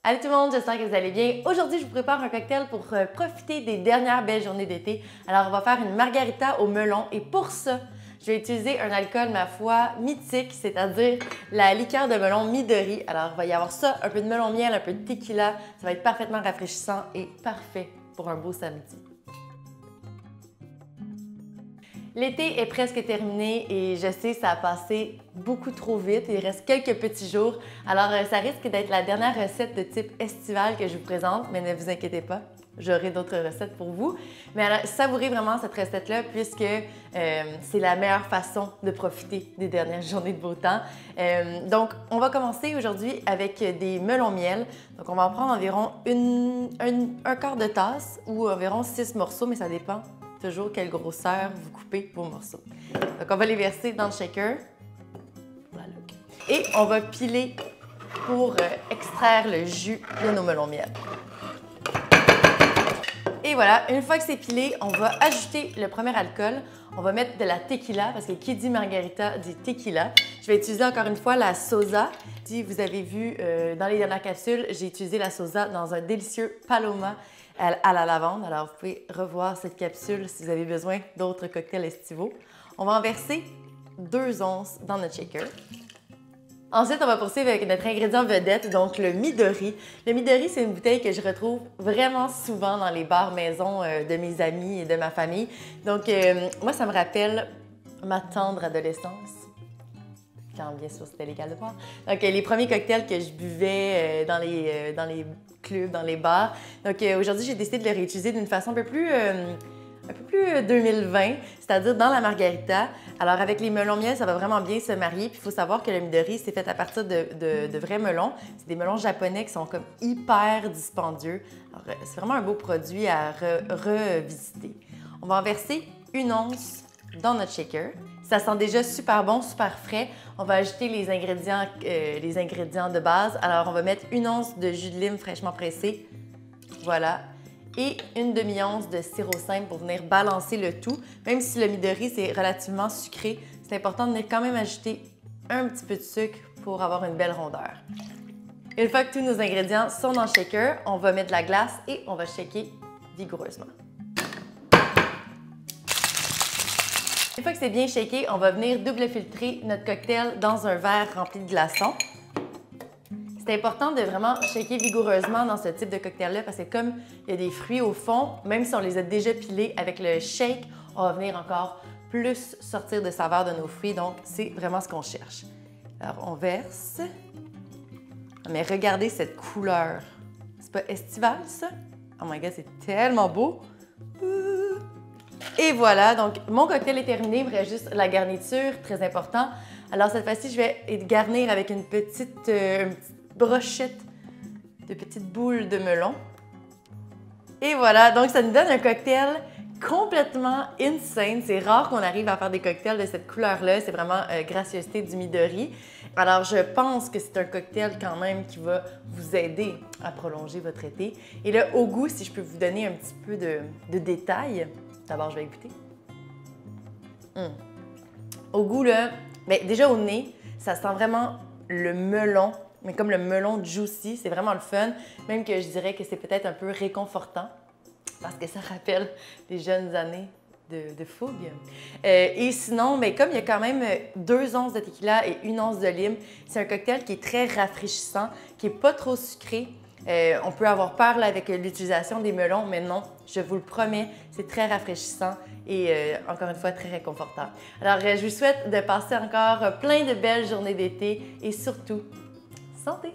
Allô tout le monde, j'espère que vous allez bien. Aujourd'hui, je vous prépare un cocktail pour profiter des dernières belles journées d'été. Alors, on va faire une margarita au melon et pour ça, je vais utiliser un alcool, ma foi, mythique, c'est-à-dire la liqueur de melon Midori. Alors, il va y avoir ça, un peu de melon miel, un peu de tequila. Ça va être parfaitement rafraîchissant et parfait pour un beau samedi. L'été est presque terminé et je sais, ça a passé beaucoup trop vite. Il reste quelques petits jours. Alors, ça risque d'être la dernière recette de type estival que je vous présente, mais ne vous inquiétez pas, j'aurai d'autres recettes pour vous. Mais alors, savourez vraiment cette recette-là puisque c'est la meilleure façon de profiter des dernières journées de beau temps. Donc, on va commencer aujourd'hui avec des melons miel. Donc, on va en prendre environ un quart de tasse ou environ 6 morceaux, mais ça dépend toujours quelle grosseur vous coupez vos morceaux. Donc, on va les verser dans le shaker. Voilà. Et on va piler pour extraire le jus de nos melons miel. Et voilà, une fois que c'est pilé, on va ajouter le premier alcool. On va mettre de la tequila, parce que qui dit margarita dit tequila. Je vais utiliser encore une fois la Sosa. Si vous avez vu dans les dernières capsules, j'ai utilisé la Sosa dans un délicieux Paloma à la lavande. Alors, vous pouvez revoir cette capsule si vous avez besoin d'autres cocktails estivaux. On va en verser 2 onces dans notre shaker. Ensuite, on va poursuivre avec notre ingrédient vedette, donc le Midori. Le Midori, c'est une bouteille que je retrouve vraiment souvent dans les bars maison de mes amis et de ma famille. Donc, moi, ça me rappelle ma tendre adolescence, quand bien sûr c'était légal de boire. Donc, les premiers cocktails que je buvais dans les clubs, dans les bars. Donc, aujourd'hui, j'ai décidé de le réutiliser d'une façon un peu plus 2020, c'est-à-dire dans la margarita. Alors, avec les melons miel, ça va vraiment bien se marier. Puis, il faut savoir que le Midori, c'est fait à partir de vrais melons. C'est des melons japonais qui sont comme hyper dispendieux. Alors, c'est vraiment un beau produit à revisiter. On va en verser 1 once dans notre shaker. Ça sent déjà super bon, super frais. On va ajouter les ingrédients de base. Alors, on va mettre 1 once de jus de lime fraîchement pressé. Voilà. Et 1 demi-once de sirop simple pour venir balancer le tout. Même si le Midori, c'est relativement sucré, c'est important de venir quand même ajouter un petit peu de sucre pour avoir une belle rondeur. Une fois que tous nos ingrédients sont dans le shaker, on va mettre de la glace et on va shaker vigoureusement. Une fois que c'est bien shaké, on va venir double filtrer notre cocktail dans un verre rempli de glaçons. C'est important de vraiment shaker vigoureusement dans ce type de cocktail-là parce que comme il y a des fruits au fond, même si on les a déjà pilés, avec le shake, on va venir encore plus sortir de saveur de nos fruits. Donc, c'est vraiment ce qu'on cherche. Alors, on verse. Mais regardez cette couleur. C'est pas estival, ça? Oh my God, c'est tellement beau! Et voilà, donc mon cocktail est terminé. Il me reste juste la garniture, très important. Alors, cette fois-ci, je vais garnir avec une petite brochette de petites boules de melon. Et voilà, donc ça nous donne un cocktail complètement insane. C'est rare qu'on arrive à faire des cocktails de cette couleur-là. C'est vraiment gracieuseté du Midori. Alors, je pense que c'est un cocktail quand même qui va vous aider à prolonger votre été. Et là, au goût, si je peux vous donner un petit peu de détails. D'abord, je vais goûter. Au goût, là, bien, déjà au nez, ça sent vraiment le melon, mais comme le melon juicy, c'est vraiment le fun. Même que je dirais que c'est peut-être un peu réconfortant parce que ça rappelle les jeunes années de fougue. Et sinon, mais comme il y a quand même 2 onces de tequila et 1 once de lime, c'est un cocktail qui est très rafraîchissant, qui n'est pas trop sucré. On peut avoir peur là, avec l'utilisation des melons, mais non, je vous le promets, c'est très rafraîchissant et encore une fois, très réconfortant. Alors, je vous souhaite de passer encore plein de belles journées d'été et surtout, santé!